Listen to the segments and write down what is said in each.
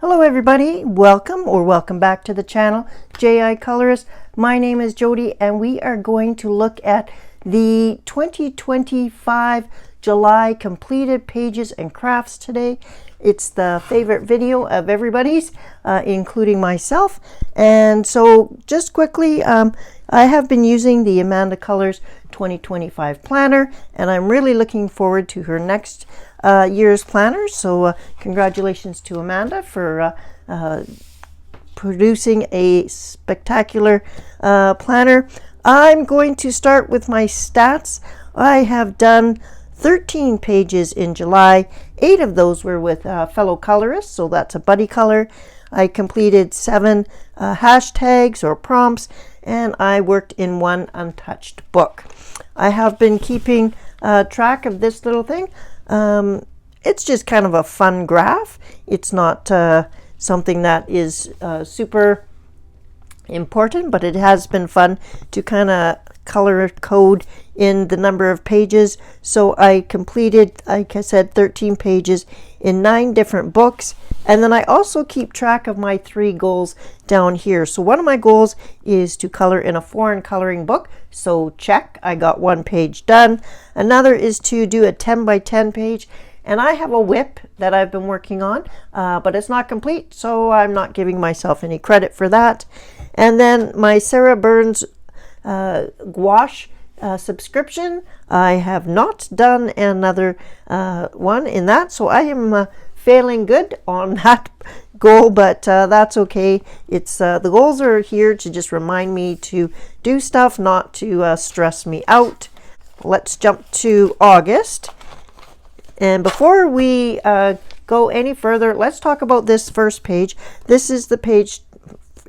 Hello everybody, welcome back to the channel, JI Colorist. My name is Jody and we are going to look at the 2025 July completed pages and crafts today. It's the favorite video of everybody's, including myself. And so just quickly, I have been using the Amanda Colors 2025 planner, and I'm really looking forward to her next year's planner. So congratulations to Amanda for producing a spectacular planner. I'm going to start with my stats. I have done 13 pages in July. 8 of those were with fellow colorists, so that's a buddy color. I completed 7 hashtags or prompts, and I worked in 1 untouched book. I have been keeping track of this little thing. It's just kind of a fun graph. It's not something that is super important, but it has been fun to kind of color code in the number of pages. So I completed, like I said, 13 pages in 9 different books. And then I also keep track of my 3 goals down here. So one of my goals is to color in a foreign coloring book. So check, I got 1 page done. Another is to do a 10 by 10 page. And I have a whip that I've been working on, but it's not complete, so I'm not giving myself any credit for that. And then my Sarah Burns gouache subscription, I have not done another one in that, so I am failing good on that goal, but that's okay. It's the goals are here to just remind me to do stuff, not to stress me out. Let's jump to August. And before we go any further, let's talk about this first page. This is the page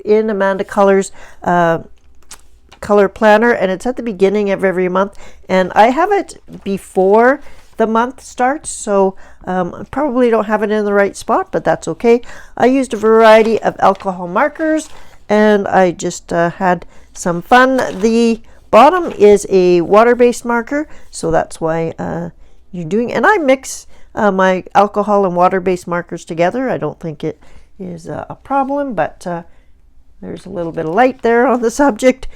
in Amanda Colors color planner, and it's at the beginning of every month. And I have it before the month starts, so I probably don't have it in the right spot, but that's okay. I used a variety of alcohol markers, and I just had some fun. The bottom is a water-based marker, so that's why you're doing, and I mix my alcohol and water-based markers together. I don't think it is a problem, but there's a little bit of light there on the subject.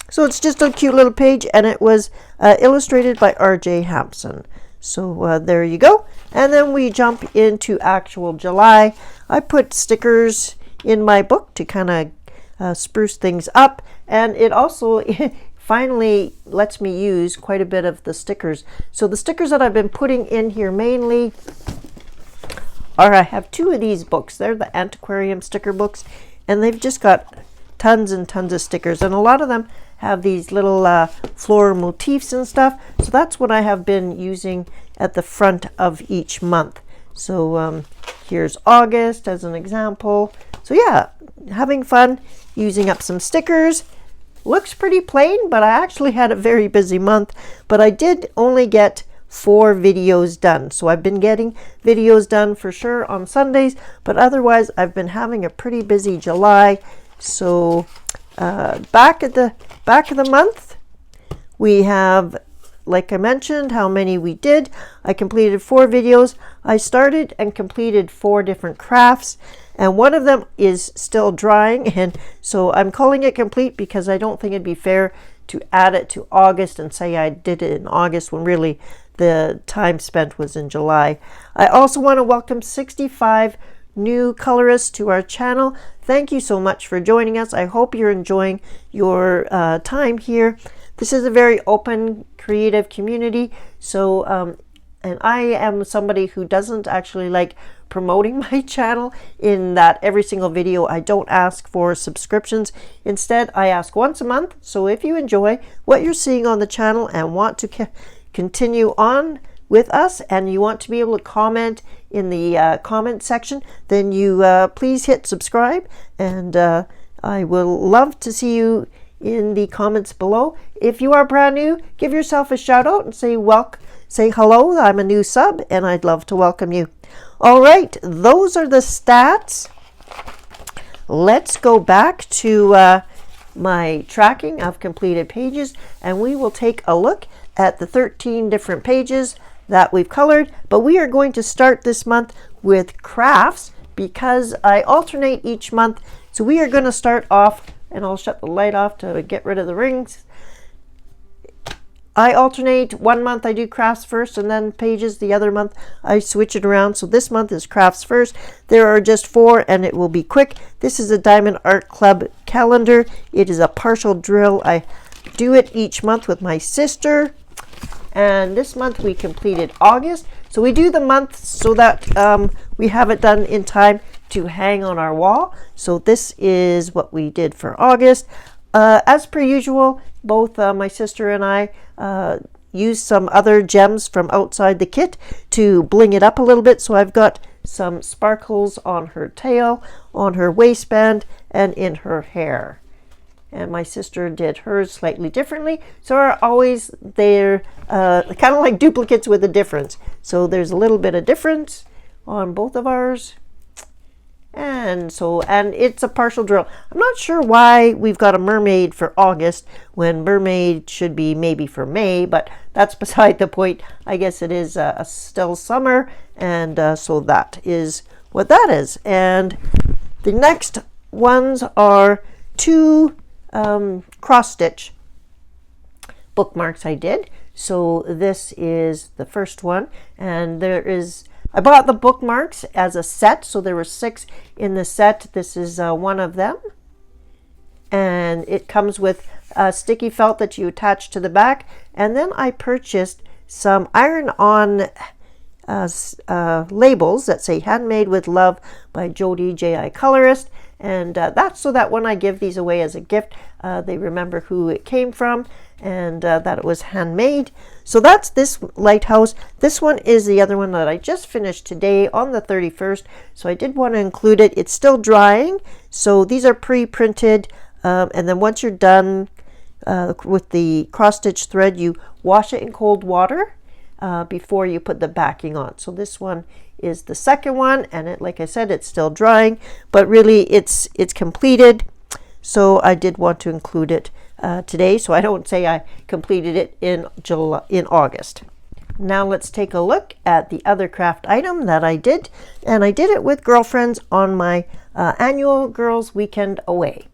So it's just a cute little page, and it was illustrated by R.J. Hampson. So there you go. And then we jump into actual July. I put stickers in my book to kind of spruce things up, and it also finally lets me use quite a bit of the stickers. So the stickers that I've been putting in here mainly are, I have 2 of these books. They're the Antiquarium sticker books, and they've just got tons and tons of stickers, and a lot of them have these little floral motifs and stuff. So that's what I have been using at the front of each month. So here's August as an example. So yeah, having fun using up some stickers. Looks pretty plain, but I actually had a very busy month, but I did only get 4 videos done. So I've been getting videos done for sure on Sundays, but otherwise I've been having a pretty busy July. So back of the month, we have, like I mentioned, how many we did. I completed 4 videos. I started and completed 4 different crafts, and one of them is still drying, and so I'm calling it complete because I don't think it'd be fair to add it to August and say I did it in August when really the time spent was in July. I also want to welcome 65 new colorists to our channel. Thank you so much for joining us. I hope you're enjoying your time here. This is a very open, creative community. So, and I am somebody who doesn't actually like promoting my channel in that every single video I don't ask for subscriptions. Instead, I ask once a month. So if you enjoy what you're seeing on the channel and want to continue on with us, and you want to be able to comment in the comment section, then you please hit subscribe, and I will love to see you in the comments below. If you are brand new, give yourself a shout out and say hello, I'm a new sub, and I'd love to welcome you. All right, those are the stats. Let's go back to my tracking of completed pages, and we will take a look at the 13 different pages that we've colored. But we are going to start this month with crafts because I alternate each month. So we are going to start off, and I'll shut the light off to get rid of the rings. I alternate. One month I do crafts first and then pages. The other month I switch it around. So this month is crafts first. There are just 4 and it will be quick. This is a Diamond Art Club calendar. It is a partial drill. I do it each month with my sister. And this month we completed August. So we do the month so that we have it done in time to hang on our wall. So this is what we did for August. As per usual, both my sister and I used some other gems from outside the kit to bling it up a little bit. So I've got some sparkles on her tail, on her waistband, and in her hair. And my sister did hers slightly differently. So they're kind of like duplicates with a difference. So there's a little bit of difference on both of ours. And it's a partial drill. I'm not sure why we've got a mermaid for August when mermaid should be maybe for May, but that's beside the point. I guess it is still summer, and so that is what that is. And the next ones are 2 cross-stitch bookmarks I did. So this is the first one, and I bought the bookmarks as a set, so there were 6 in the set. This is one of them, and it comes with sticky felt that you attach to the back. And then I purchased some iron-on labels that say "Handmade with Love" by Jody J.I. Colorist, and that's so that when I give these away as a gift, they remember who it came from and that it was handmade. So that's this lighthouse. This one is the other one that I just finished today on the 31st, so I did want to include it. It's still drying, so these are pre-printed, and then once you're done with the cross-stitch thread, you wash it in cold water before you put the backing on. So this one is the second one, and like I said, it's still drying, but really it's completed. So I did want to include it today, so I don't say I completed it in August. Now let's take a look at the other craft item that I did, and I did it with girlfriends on my annual Girls Weekend Away.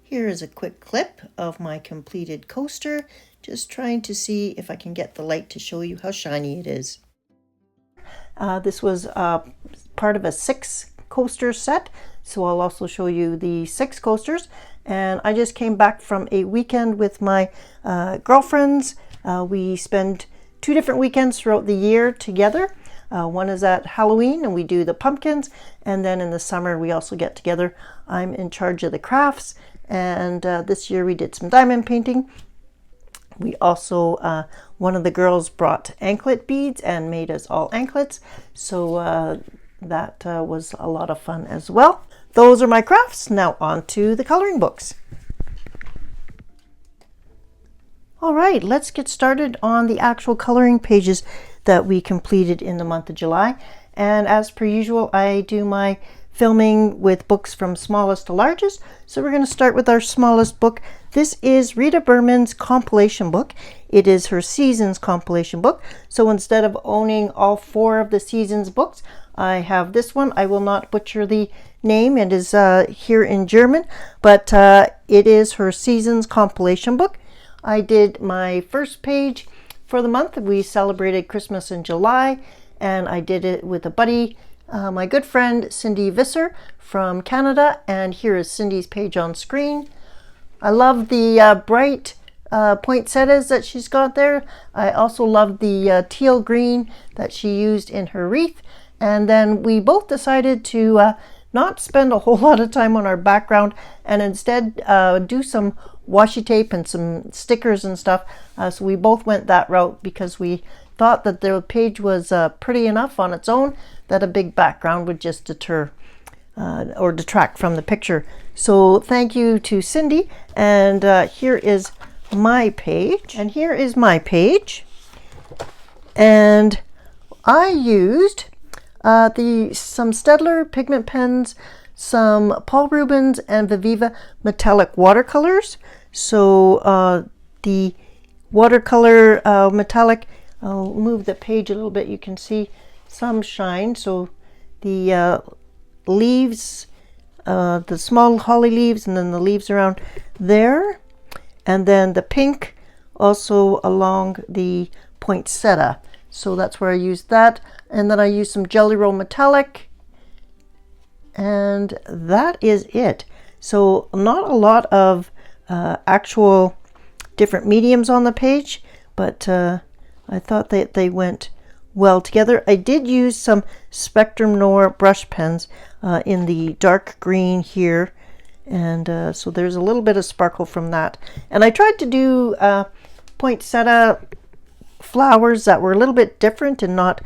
Here is a quick clip of my completed coaster, just trying to see if I can get the light to show you how shiny it is. This was part of a 6 coaster set, so I'll also show you the 6 coasters. And I just came back from a weekend with my girlfriends. We spend 2 different weekends throughout the year together. One is at Halloween and we do the pumpkins, and then in the summer we also get together. I'm in charge of the crafts, and this year we did some diamond painting. We also, one of the girls brought anklet beads and made us all anklets, so that was a lot of fun as well. Those are my crafts. Now on to the coloring books. All right, let's get started on the actual coloring pages that we completed in the month of July. And as per usual, I do my filming with books from smallest to largest. So we're going to start with our smallest book. This is Rita Berman's compilation book. It is her seasons compilation book. So instead of owning all 4 of the seasons books, I have this one. I will not butcher the name. It is here in German, but it is her seasons compilation book. I did my first page for the month. We celebrated Christmas in July, and I did it with a buddy, my good friend Cindy Visser from Canada, and here is Cindy's page on screen. I love the bright poinsettias that she's got there. I also love the teal green that she used in her wreath. And then we both decided to not spend a whole lot of time on our background and instead do some washi tape and some stickers and stuff. So we both went that route because we thought that the page was pretty enough on its own, that a big background would just deter or detract from the picture. So thank you to Cindy. And here is my page. And here is my page. And I used some Staedtler pigment pens, some Paul Rubens and Viviva metallic watercolors. So the watercolor metallic, I'll move the page a little bit, you can see some shine. So the leaves, the small holly leaves, and then the leaves around there, and then the pink also along the poinsettia. So that's where I used that, and then I used some Jelly Roll Metallic, and that is it. So not a lot of actual different mediums on the page, but I thought that they went well together. I did use some Spectrum Noir brush pens in the dark green here, and so there's a little bit of sparkle from that. And I tried to do poinsettia flowers that were a little bit different and not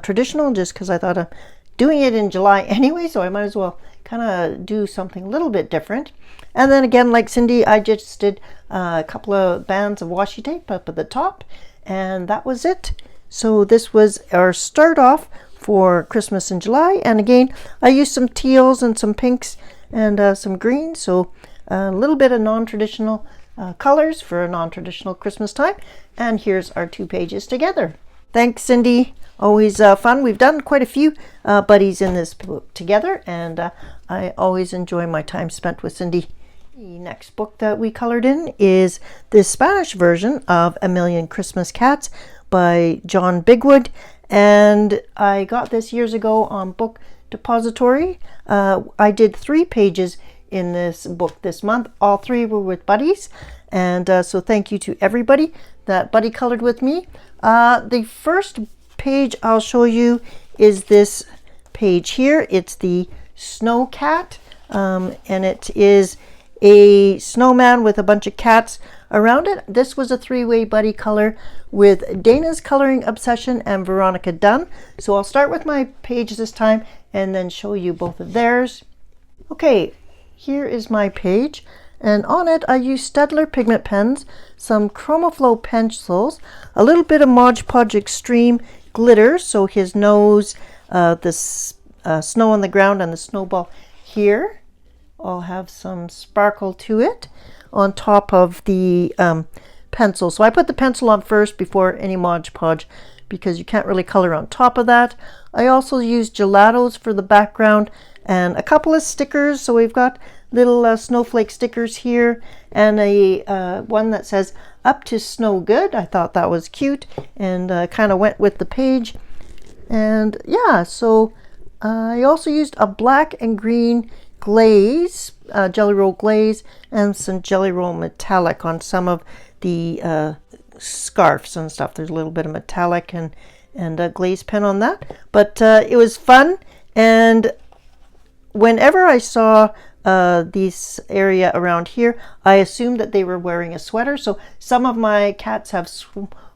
traditional, just because I thought of doing it in July anyway, so I might as well kind of do something a little bit different. And then again, like Cindy, I just did a couple of bands of washi tape up at the top, and that was it. So this was our start off for Christmas in July. And again, I used some teals and some pinks and some greens, so a little bit of non-traditional colors for a non-traditional Christmas time. And here's our 2 pages together. Thanks, Cindy. Always fun. We've done quite a few buddies in this book together, and I always enjoy my time spent with Cindy. The next book that we colored in is the Spanish version of A Million Christmas Cats by John Bigwood, and I got this years ago on Book Depository. I did 3 pages in this book this month. All 3 were with buddies, and so thank you to everybody that buddy colored with me. The first page I'll show you is this page here. It's the Snow Cat, and it is a snowman with a bunch of cats around it. This was a 3-way buddy color with Dana's Coloring Obsession and Veronica Dunn. So I'll start with my page this time and then show you both of theirs. Okay, here is my page, and on it I used Staedtler pigment pens, some ChromaFlow pencils, a little bit of Mod Podge Extreme glitter, so his nose, the snow on the ground, and the snowball here all have some sparkle to it on top of the pencil. So I put the pencil on first before any Mod Podge, because you can't really color on top of that. I also used gelatos for the background and a couple of stickers. So we've got little snowflake stickers here, and a one that says "Up to Snow Good." I thought that was cute, and kind of went with the page. And yeah, so I also used a black and green glaze, Jelly Roll glaze, and some Jelly Roll Metallic on some of the scarves and stuff. There's a little bit of metallic and a glaze pen on that, but it was fun. And whenever I saw this area around here, I assumed that they were wearing a sweater. So some of my cats have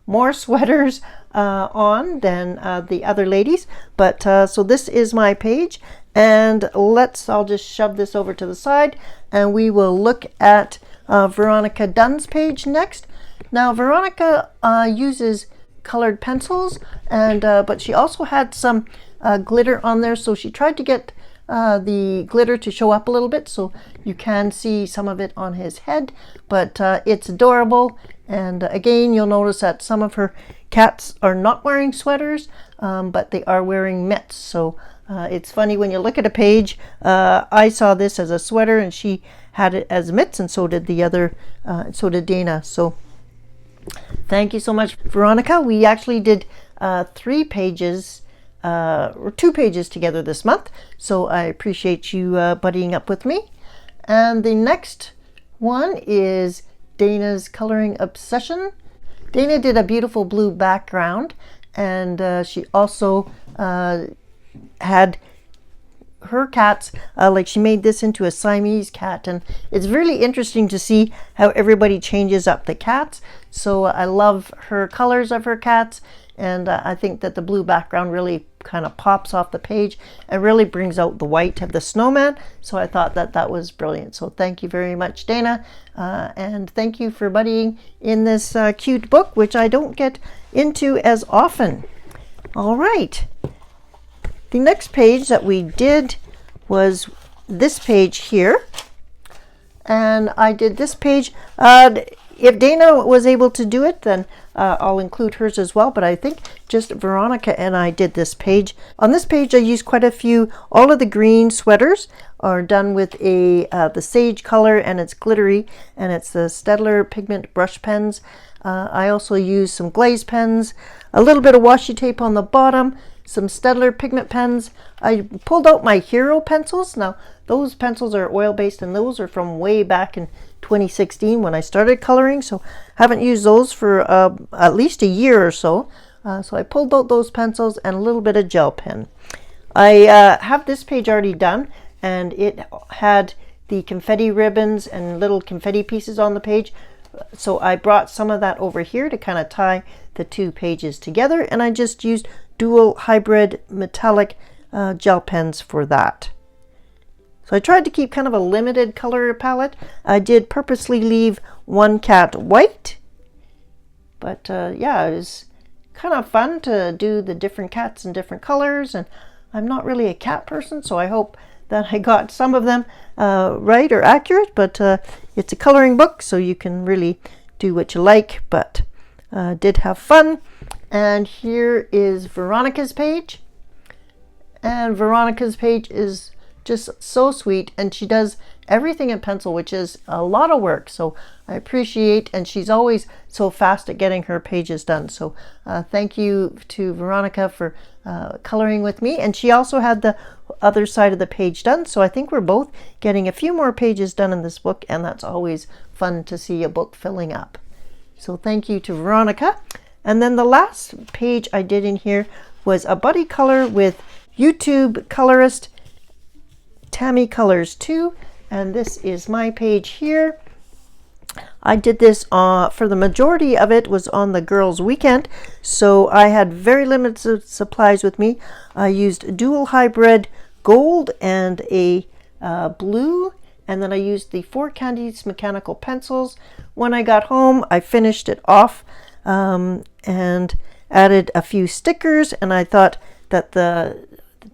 more sweaters on than the other ladies, but so this is my page, and I'll just shove this over to the side, and we will look at Veronica Dunn's page next. Now Veronica uses colored pencils, and but she also had some glitter on there, so she tried to get the glitter to show up a little bit, so you can see some of it on his head, but it's adorable. And again, you'll notice that some of her cats are not wearing sweaters, but they are wearing mitts. So it's funny when you look at a page. I saw this as a sweater, and she had it as mitts, and so did the other, so did Dana. So thank you so much, Veronica. We actually did 3 pages or 2 pages together this month, so I appreciate you buddying up with me. And the next one is Dana's Coloring Obsession. Dana did a beautiful blue background, and she also had her cats, like she made this into a Siamese cat, and it's really interesting to see how everybody changes up the cats. So I love her colors of her cats, and I think that the blue background really kind of pops off the page and really brings out the white of the snowman. So I thought that that was brilliant. So thank you very much, Dana, and thank you for buddying in this cute book, which I don't get into as often. All right. The next page that we did was this page here, and I did this page. If Dana was able to do it, then I'll include hers as well, but I think just Veronica and I did this page. On this page I used quite a few. All of the green sweaters are done with the sage color, and it's glittery, and it's the Staedtler pigment brush pens. I also used some glaze pens, a little bit of washi tape on the bottom, some Staedtler pigment pens. I pulled out my Hero pencils. Now those pencils are oil based, and those are from way back in 2016 when I started coloring, so haven't used those for at least a year or so. So I pulled out those pencils and a little bit of gel pen. I have this page already done, and it had the confetti ribbons and little confetti pieces on the page. So I brought some of that over here to kind of tie the two pages together, and I just used dual hybrid metallic gel pens for that. So I tried to keep kind of a limited color palette. I did purposely leave one cat white, but yeah, it was kind of fun to do the different cats in different colors, and I'm not really a cat person, so I hope that I got some of them right or accurate, but it's a coloring book, so you can really do what you like, but did have fun. And here is Veronica's page, and Veronica's page is just so sweet, and she does everything in pencil, which is a lot of work, so I appreciate, and she's always so fast at getting her pages done. So thank you to Veronica for coloring with me. And she also had the other side of the page done, so I think we're both getting a few more pages done in this book, and that's always fun to see a book filling up. So thank you to Veronica. And then the last page I did in here was a buddy color with YouTube colorist Tammy Colors 2, and this is my page here. I did this for the majority of it was on the girls' weekend, so I had very limited supplies with me. I used dual hybrid gold and a blue, and then I used the 4 Candies mechanical pencils. When I got home, I finished it off and added a few stickers, and I thought that the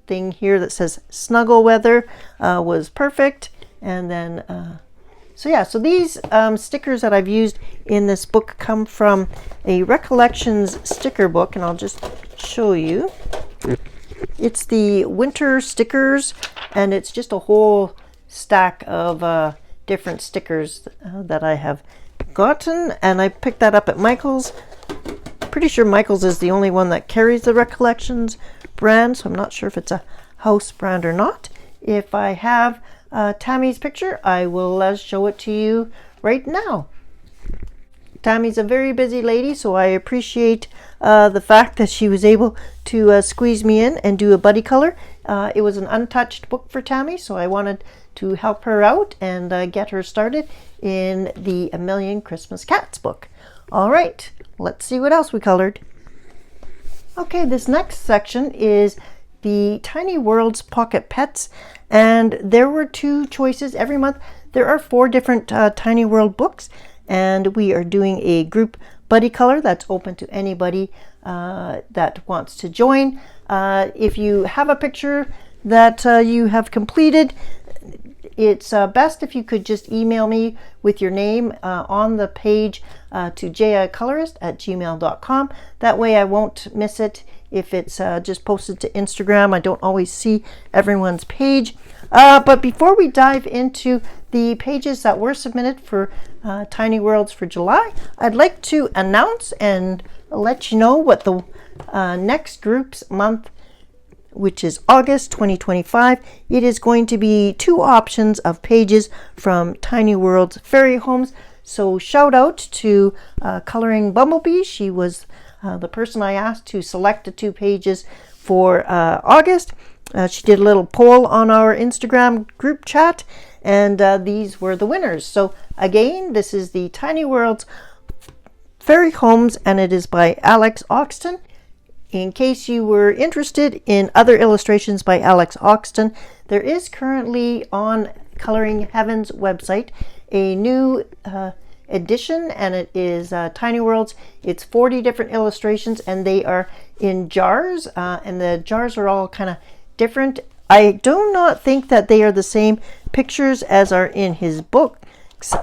thing here that says snuggle weather was perfect. And then so yeah, so these stickers that I've used in this book come from a Recollections sticker book, and I'll just show you. It's the winter stickers, and it's just a whole stack of different stickers that I have gotten, and I picked that up at Michael's. Pretty sure Michael's is the only one that carries the Recollections brand, so I'm not sure if it's a house brand or not. If I have Tammy's picture, I will show it to you right now. Tammy's a very busy lady, so I appreciate the fact that she was able to squeeze me in and do a buddy color. It was an untouched book for Tammy, so I wanted to help her out and get her started in the A Million Christmas Cats book. All right, let's see what else we colored. Okay, this next section is the Tiny Worlds Pocket Pets, and there were 2 choices. Every month there are 4 different Tiny World books, and we are doing a group buddy color that's open to anybody that wants to join. If you have a picture that you have completed, it's best if you could just email me with your name on the page to jicolorist@gmail.com. That way I won't miss it. If it's just posted to Instagram, I don't always see everyone's page. But before we dive into the pages that were submitted for Tiny Worlds for July, I'd like to announce and let you know what the next group's month, which is August 2025. It is going to be 2 options of pages from Tiny World's Fairy Homes. So shout out to Coloring Bumblebee. She was the person I asked to select the 2 pages for August. She did a little poll on our Instagram group chat, and these were the winners. So again, this is the Tiny World's Fairy Homes, and it is by Alex Oxton. In case you were interested in other illustrations by Alex Oxton, there is currently on Coloring Heaven's website a new edition, and it is Tiny Worlds. It's 40 different illustrations, and they are in jars, and the jars are all kind of different. I do not think that they are the same pictures as are in his books.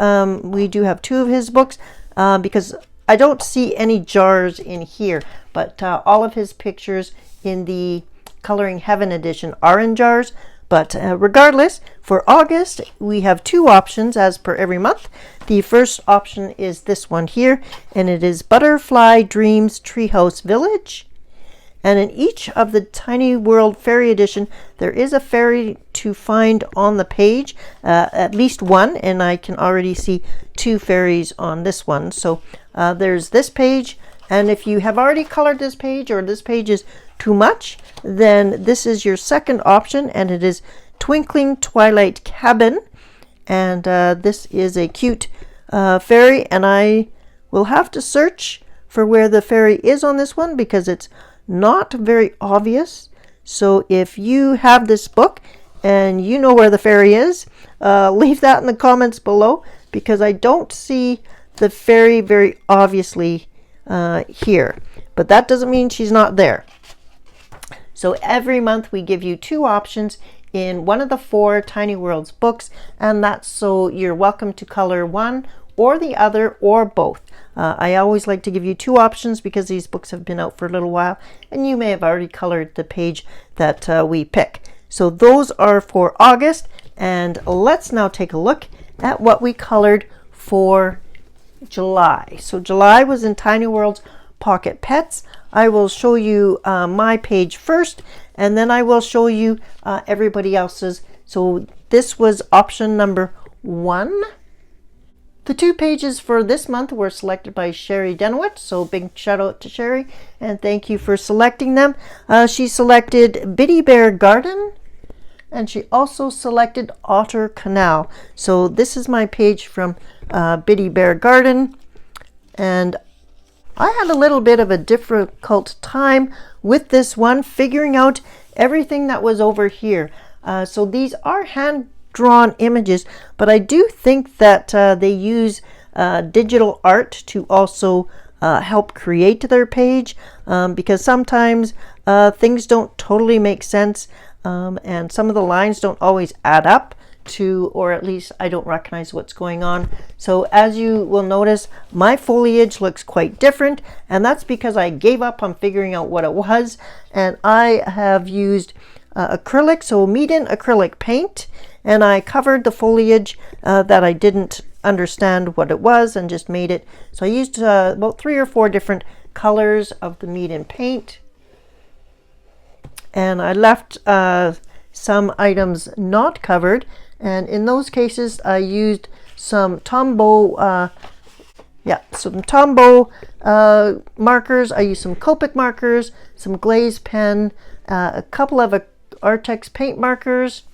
We do have 2 of his books because I don't see any jars in here, but all of his pictures in the Coloring Heaven edition are in jars. But regardless, for August, we have two options as per every month. The first option is this one here, and it is Butterfly Dreams Treehouse Village. And in each of the Tiny World Fairy Edition, there is a fairy to find on the page, at least one, and I can already see two fairies on this one. So there's this page, and if you have already colored this page, or this page is too much, then this is your second option, and it is Twinkling Twilight Cabin. And this is a cute fairy, and I will have to search for where the fairy is on this one because it's not very obvious. So if you have this book and you know where the fairy is, leave that in the comments below, because I don't see the fairy very obviously here, but that doesn't mean she's not there. So every month we give you two options in one of the 4 Tiny Worlds books, and that's so you're welcome to color one or the other or both. I always like to give you two options because these books have been out for a little while, and you may have already colored the page that we pick. So those are for August, and let's now take a look at what we colored for July. So July was in Tiny Worlds Pocket Pets. I will show you my page first, and then I will show you everybody else's. So this was option number 1. The 2 pages for this month were selected by Sherry Dennewitz, so big shout out to Sherry, and thank you for selecting them. She selected Biddy Bear Garden, and she also selected Otter Canal. So this is my page from Biddy Bear Garden, and I had a little bit of a difficult time with this one, figuring out everything that was over here. So these are hand-drawn images, but I do think that they use digital art to also help create their page, because sometimes things don't totally make sense, and some of the lines don't always add up to, or at least I don't recognize what's going on. So as you will notice, my foliage looks quite different, and that's because I gave up on figuring out what it was, and I have used acrylic, so medium acrylic paint, and I covered the foliage that I didn't understand what it was and just made it. So I used about 3 or 4 different colors of the medium paint, and I left some items not covered, and in those cases I used some Tombow markers. I used some Copic markers, some glaze pen, a couple of Artex paint markers,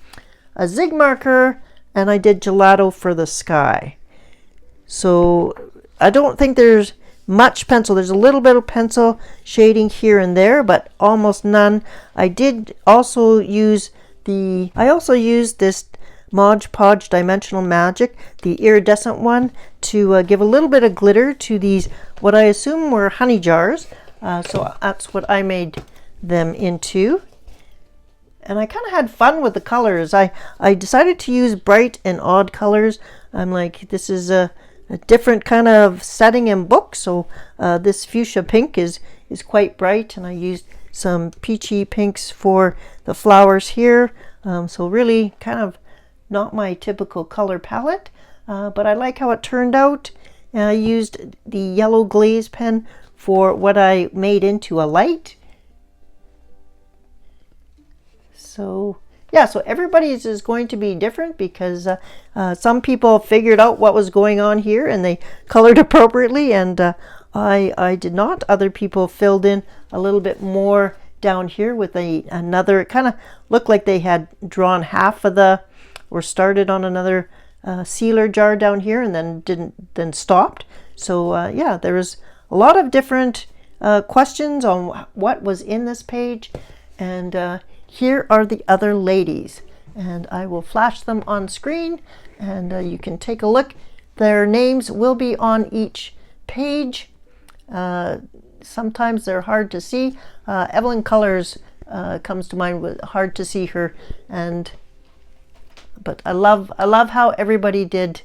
a Zig marker, and I did gelato for the sky. So I don't think there's much pencil. There's a little bit of pencil shading here and there, but almost none. I did also use this Mod Podge Dimensional Magic, the iridescent one, to give a little bit of glitter to these, what I assume were honey jars. So that's what I made them into. And I kind of had fun with the colors. I decided to use bright and odd colors. I'm like, this is a different kind of setting and book, so this fuchsia pink is quite bright, and I used some peachy pinks for the flowers here. So really kind of not my typical color palette, but I like how it turned out. I used the yellow glaze pen for what I made into a light. So yeah, so everybody's is going to be different because some people figured out what was going on here and they colored appropriately, and I did not. Other people filled in a little bit more down here with another. It kind of looked like they had drawn half of the, or started on another sealer jar down here and then stopped. So yeah, there was a lot of different questions on what was in this page, and here are the other ladies, and I will flash them on screen, and you can take a look. Their names will be on each page. Sometimes they're hard to see. Evelyn-Colors comes to mind, with hard to see her, but I love how everybody did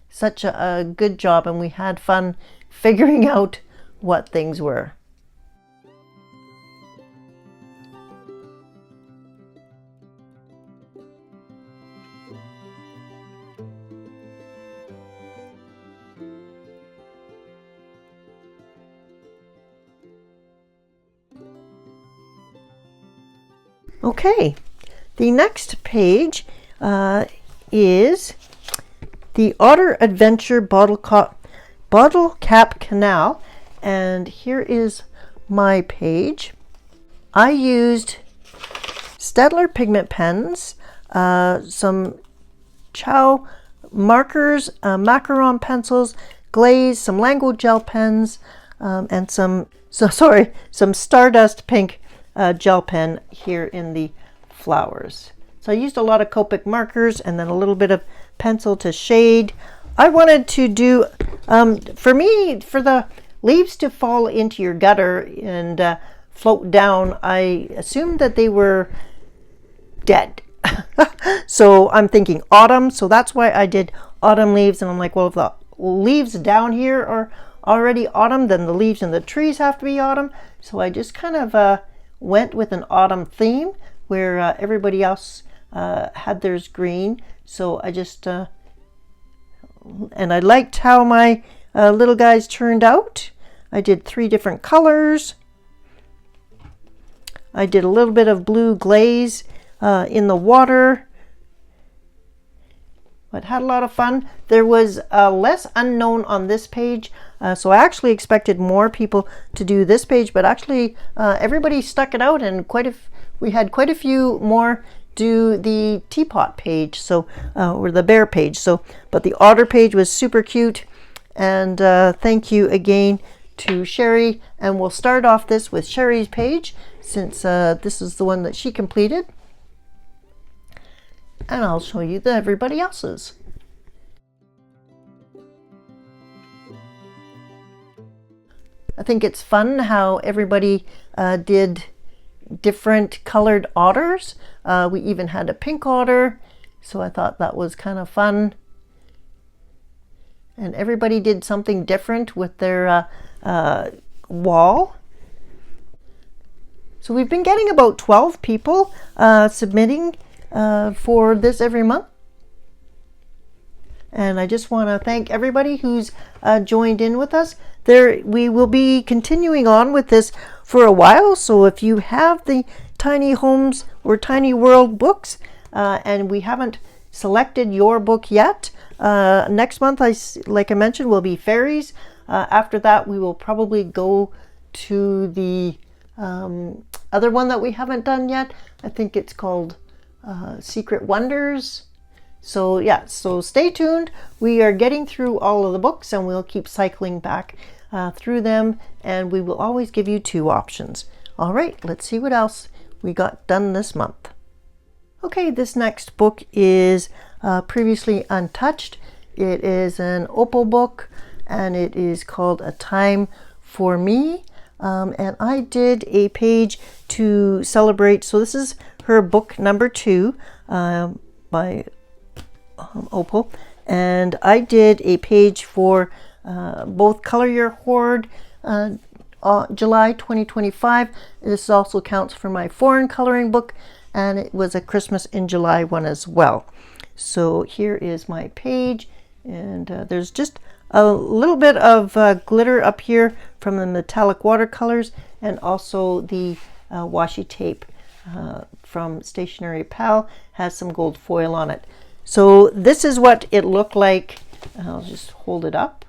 such a good job, and we had fun figuring out what things were. Okay, the next page is the Otter Adventure Bottle Cap Canal, and here is my page. I used Staedtler pigment pens, some Chow markers, macaron pencils, glaze, some Lango gel pens, and some Stardust pink gel pen here in the flowers. So I used a lot of Copic markers and then a little bit of pencil to shade. I wanted to do, for the leaves to fall into your gutter and float down, I assumed that they were dead. So I'm thinking autumn, so that's why I did autumn leaves, and I'm like, well, if the leaves down here are already autumn, then the leaves in the trees have to be autumn. So I just kind of went with an autumn theme where everybody else had theirs green. So I just and I liked how my little guys turned out. I did 3 different colors. I did a little bit of blue glaze in the water, but had a lot of fun. There was less unknown on this page, so I actually expected more people to do this page, but actually everybody stuck it out, and we had quite a few more do the teapot page, so or the bear page. So, but the otter page was super cute, and thank you again to Sherry. And we'll start off this with Sherry's page, since this is the one that she completed, and I'll show you everybody else's. I think it's fun how everybody did different colored otters. We even had a pink otter, so I thought that was kind of fun. And everybody did something different with their wall. So we've been getting about 12 people submitting for this every month. And I just want to thank everybody who's joined in with us. We will be continuing on with this for a while. So if you have the Tiny Homes or Tiny World books and we haven't selected your book yet, next month, like I mentioned, will be fairies. After that, we will probably go to the other one that we haven't done yet. I think it's called Secret Wonders. So yeah, so stay tuned. We are getting through all of the books, and we'll keep cycling back through them, and we will always give you 2 options. All right, let's see what else we got done this month. Okay, this next book is Previously Untouched. It is an Opal book, and it is called A Time for Me. And I did a page to celebrate. So this is her book number 2 by Opal, and I did a page for both Color Your Hoard July 2025. This also counts for my foreign coloring book, and it was a Christmas in July one as well. So here is my page, and there's just a little bit of glitter up here from the metallic watercolors, and also the washi tape from Stationery Pal has some gold foil on it. So this is what it looked like. I'll just hold it up.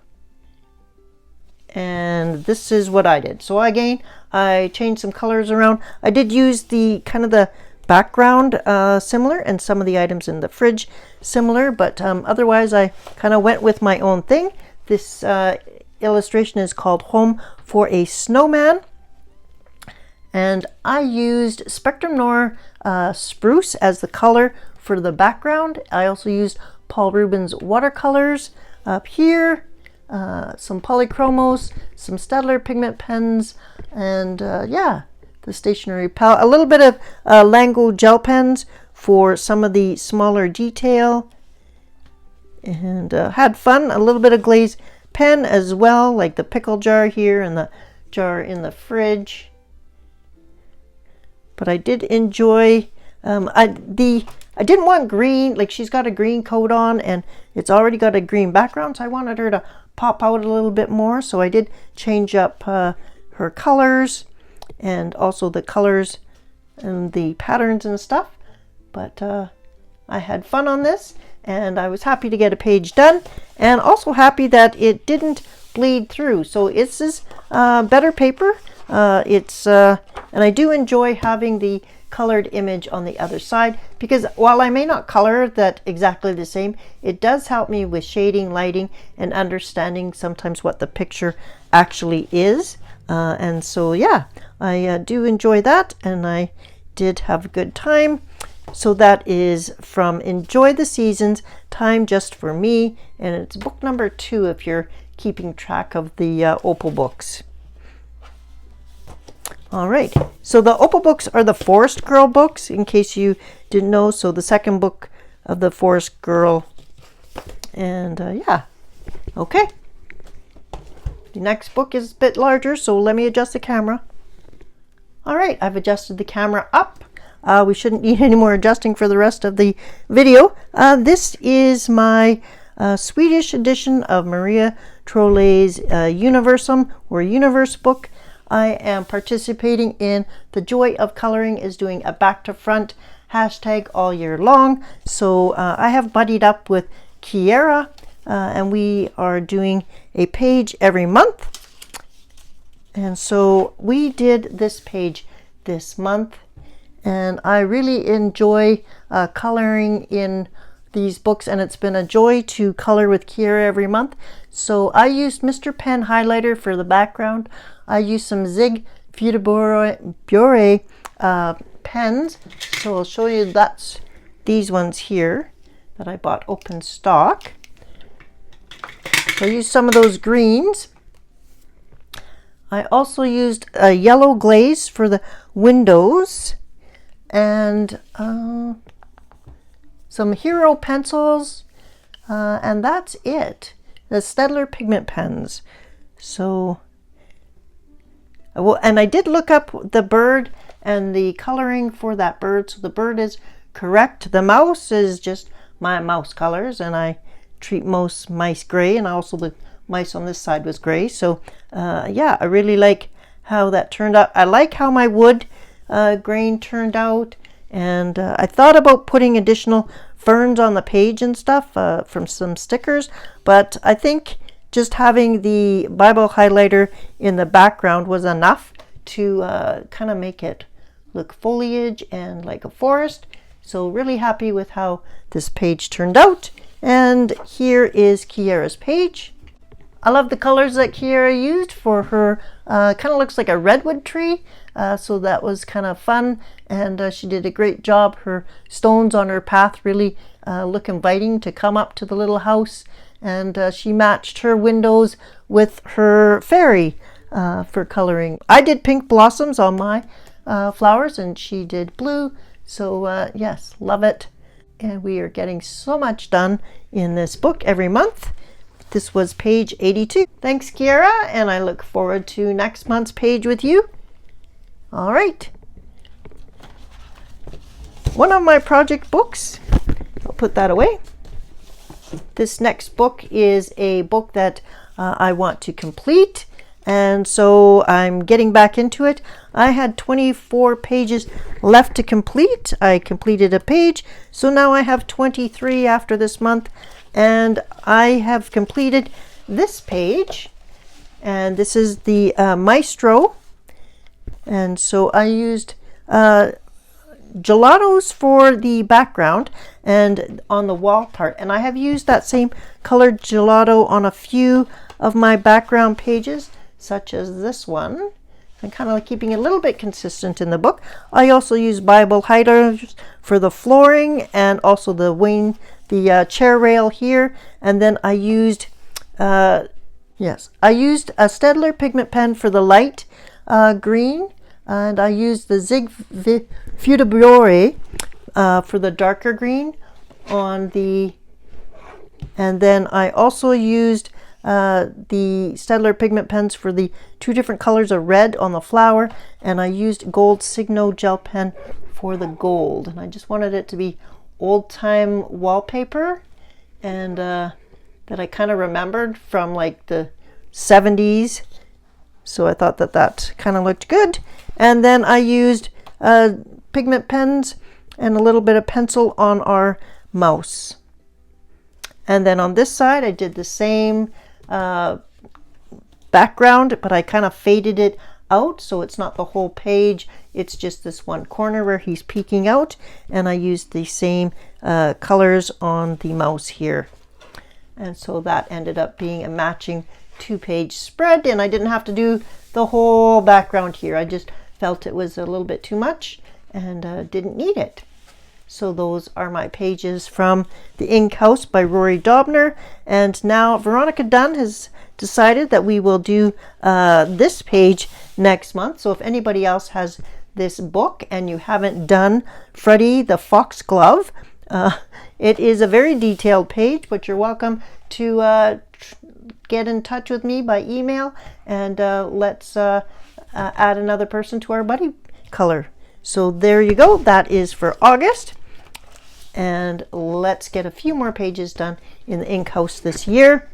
And this is what I did. So again, I changed some colors around. I did use the kind of the background similar, and some of the items in the fridge similar, but otherwise I kind of went with my own thing. This illustration is called Home for a Snowman, and I used Spectrum Noir Spruce as the color for the background. I also used Paul Rubens watercolors up here, some polychromos, some Staedtler pigment pens, and yeah, the Stationery Pal. A little bit of Lango gel pens for some of the smaller detail, and had fun. A little bit of glaze pen as well, like the pickle jar here and the jar in the fridge. But I did enjoy, I didn't want green, like she's got a green coat on and it's already got a green background, so I wanted her to pop out a little bit more. So I did change up her colors and also the colors and the patterns and stuff. But I had fun on this and I was happy to get a page done, and also happy that it didn't bleed through. So this is better paper. And I do enjoy having the colored image on the other side, because while I may not color that exactly the same, it does help me with shading, lighting, and understanding sometimes what the picture actually is. And so yeah, I do enjoy that, and I did have a good time. So that is from Enjoy the Seasons, Time Just for Me, and it's book number 2 if you're keeping track of the Opal books. All right, so the Opal books are the Forest Girl books, in case you didn't know. So the second book of the Forest Girl, and yeah, okay. The next book is a bit larger, so let me adjust the camera. All right, I've adjusted the camera up. We shouldn't need any more adjusting for the rest of the video. This is my Swedish edition of Maria Trolle's Universum or Universe book. I am participating in The Joy of Coloring is doing a back to front hashtag all year long. So I have buddied up with Kiera and we are doing a page every month. And so we did this page this month, and I really enjoy coloring in these books, and it's been a joy to color with Kiera every month. So I used Mr. Pen highlighter for the background. I used some Zig Futabure pens. So I'll show you, that's these ones here that I bought open stock. So I used some of those greens. I also used a yellow glaze for the windows, and some Hero pencils, and that's it. The Staedtler pigment pens. So, well, and I did look up the bird and the coloring for that bird, so the bird is correct. The mouse is just my mouse colors, and I treat most mice gray, and also the mice on this side was gray. So yeah, I really like how that turned out. I like how my wood grain turned out, and I thought about putting additional ferns on the page and stuff from some stickers, but I think just having the Bible highlighter in the background was enough to kind of make it look foliage and like a forest. So really happy with how this page turned out. And here is Kiera's page. I love the colors that Kiera used for her. Kind of looks like a redwood tree, so that was kind of fun, and she did a great job. Her stones on her path really look inviting to come up to the little house, and she matched her windows with her fairy for coloring. I did pink blossoms on my flowers, and she did blue, so yes, love it. And we are getting so much done in this book every month. This was page 82. Thanks, Kiera, and I look forward to next month's page with you. All right. One of my project books, I'll put that away. This next book is a book that I want to complete, and so I'm getting back into it. I had 24 pages left to complete. I completed a page, so now I have 23 after this month. And I have completed this page, and this is the Maestro, and so I used gelatos for the background and on the wall part, and I have used that same colored gelato on a few of my background pages, such as this one. I'm kind of keeping it a little bit consistent in the book. I also use Bible highlighters for the flooring and also the wing, the chair rail here. And then I used, I used a Staedtler pigment pen for the light green, and I used the Zig Futabure for the darker green on the, and then I also used the Staedtler pigment pens for the 2 different colors of red on the flower, and I used gold Signo gel pen for the gold, and I just wanted it to be old-time wallpaper, and that I kind of remembered from like the 70s, so I thought that that kind of looked good. And then I used pigment pens and a little bit of pencil on our mouse. And then on this side I did the same background, but I kind of faded it out so it's not the whole page, it's just this one corner where he's peeking out, and I used the same colors on the mouse here. And so that ended up being a matching 2-page spread, and I didn't have to do the whole background here. I just felt it was a little bit too much and didn't need it. So those are my pages from The Ink House by Rory Dobner. And now Veronica Dunn has decided that we will do this page next month. So if anybody else has this book and you haven't done Freddie the Foxglove, it is a very detailed page, but you're welcome to get in touch with me by email, and let's add another person to our buddy color. So there you go. That is for August. And let's get a few more pages done in the Ink House this year.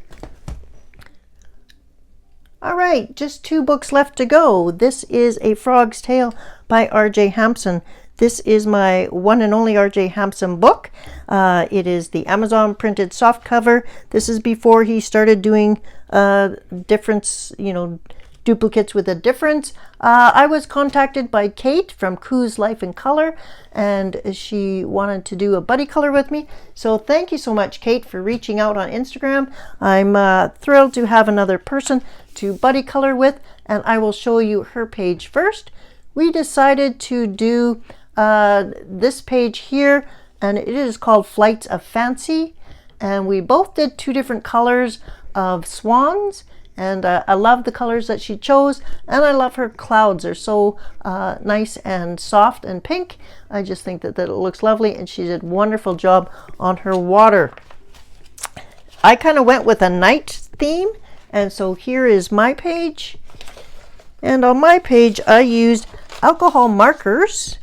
All right, just 2 books left to go. This is A Frog's Tale by R.J. Hampson. This is my one and only R.J. Hampson book. It is the Amazon printed softcover. This is before he started doing difference, duplicates with a difference. I was contacted by Kate from Koo's Life in Color, and she wanted to do a buddy color with me. So thank you so much, Kate, for reaching out on Instagram. I'm thrilled to have another person to buddy color with, and I will show you her page first. We decided to do this page here, and it is called Flights of Fancy, and we both did 2 different colors of swans. And I love the colors that she chose, and I love her clouds. They're so nice and soft and pink. I just think that it looks lovely, and she did a wonderful job on her water. I kind of went with a night theme, and so here is my page. And on my page I used alcohol markers,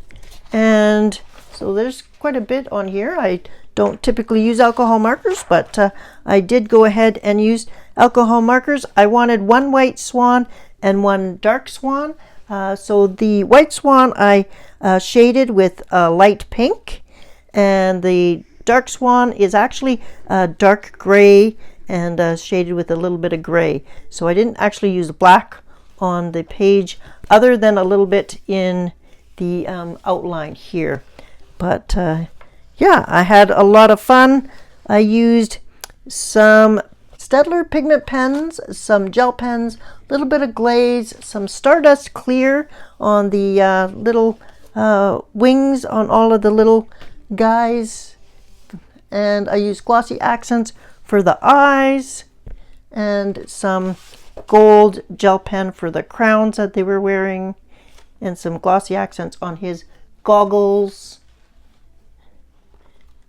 and so there's quite a bit on here. I don't typically use alcohol markers, but I did go ahead and use alcohol markers. I wanted 1 white swan and 1 dark swan. So the white swan I shaded with light pink, and the dark swan is actually dark gray and shaded with a little bit of gray. So I didn't actually use black on the page other than a little bit in the outline here. But yeah, I had a lot of fun. I used some Staedtler pigment pens, some gel pens, a little bit of glaze, some Stardust Clear on the little wings on all of the little guys, and I used glossy accents for the eyes, and some gold gel pen for the crowns that they were wearing, and some glossy accents on his goggles.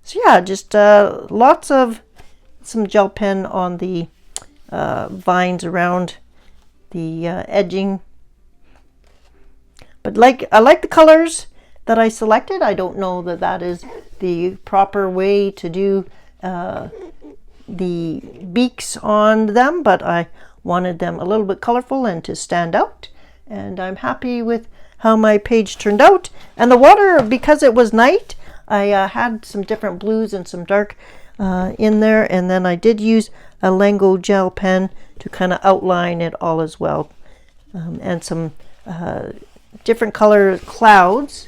So yeah, just lots of some gel pen on the vines around the edging. But I like the colors that I selected. I don't know that that is the proper way to do the beaks on them, but I wanted them a little bit colorful and to stand out. And I'm happy with how my page turned out. And the water, because it was night, I had some different blues and some dark in there, and then I did use a Lengo gel pen to kind of outline it all as well, and some different color clouds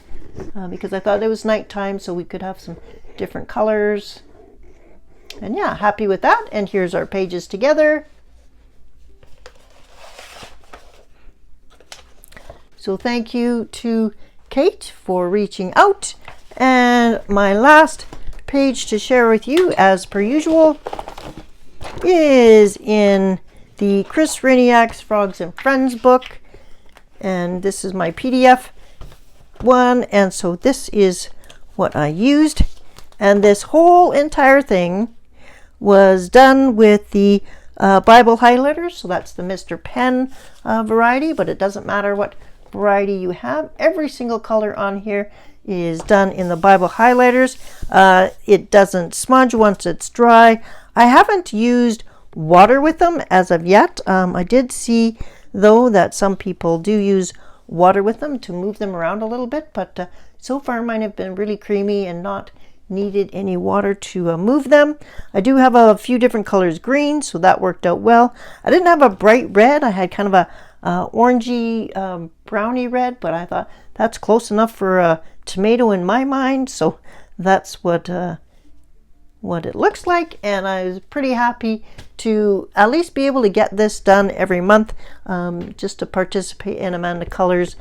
because I thought it was nighttime, so we could have some different colors. And yeah, happy with that. And here's our pages together. So thank you to Kate for reaching out. And my last page to share with you, as per usual, is in the Chris Rainiak's Frogs and Friends book. And this is my PDF one. And so this is what I used. And this whole entire thing was done with the Bible highlighters, so that's the Mr. Pen variety, but it doesn't matter what variety you have. Every single color on here is done in the Bible highlighters. It doesn't smudge once it's dry. I haven't used water with them as of yet. I did see though that some people do use water with them to move them around a little bit, but so far mine have been really creamy and not needed any water to move them. I do have a few different colors green, so that worked out well. I didn't have a bright red. I had kind of a orangey browny red, but I thought that's close enough for a tomato in my mind, so that's what it looks like, and I was pretty happy to at least be able to get this done every month, just to participate in Amanda Colors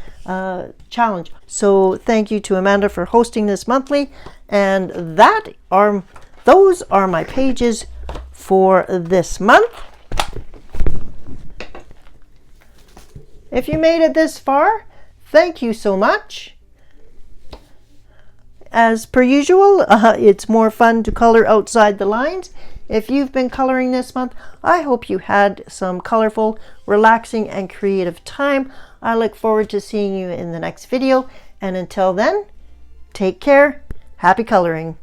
challenge. So thank you to Amanda for hosting this monthly, and those are my pages for this month. If you made it this far, thank you so much. As per usual, it's more fun to color outside the lines. If you've been coloring this month, I hope you had some colorful, relaxing, and creative time. I look forward to seeing you in the next video. And until then, take care. Happy coloring.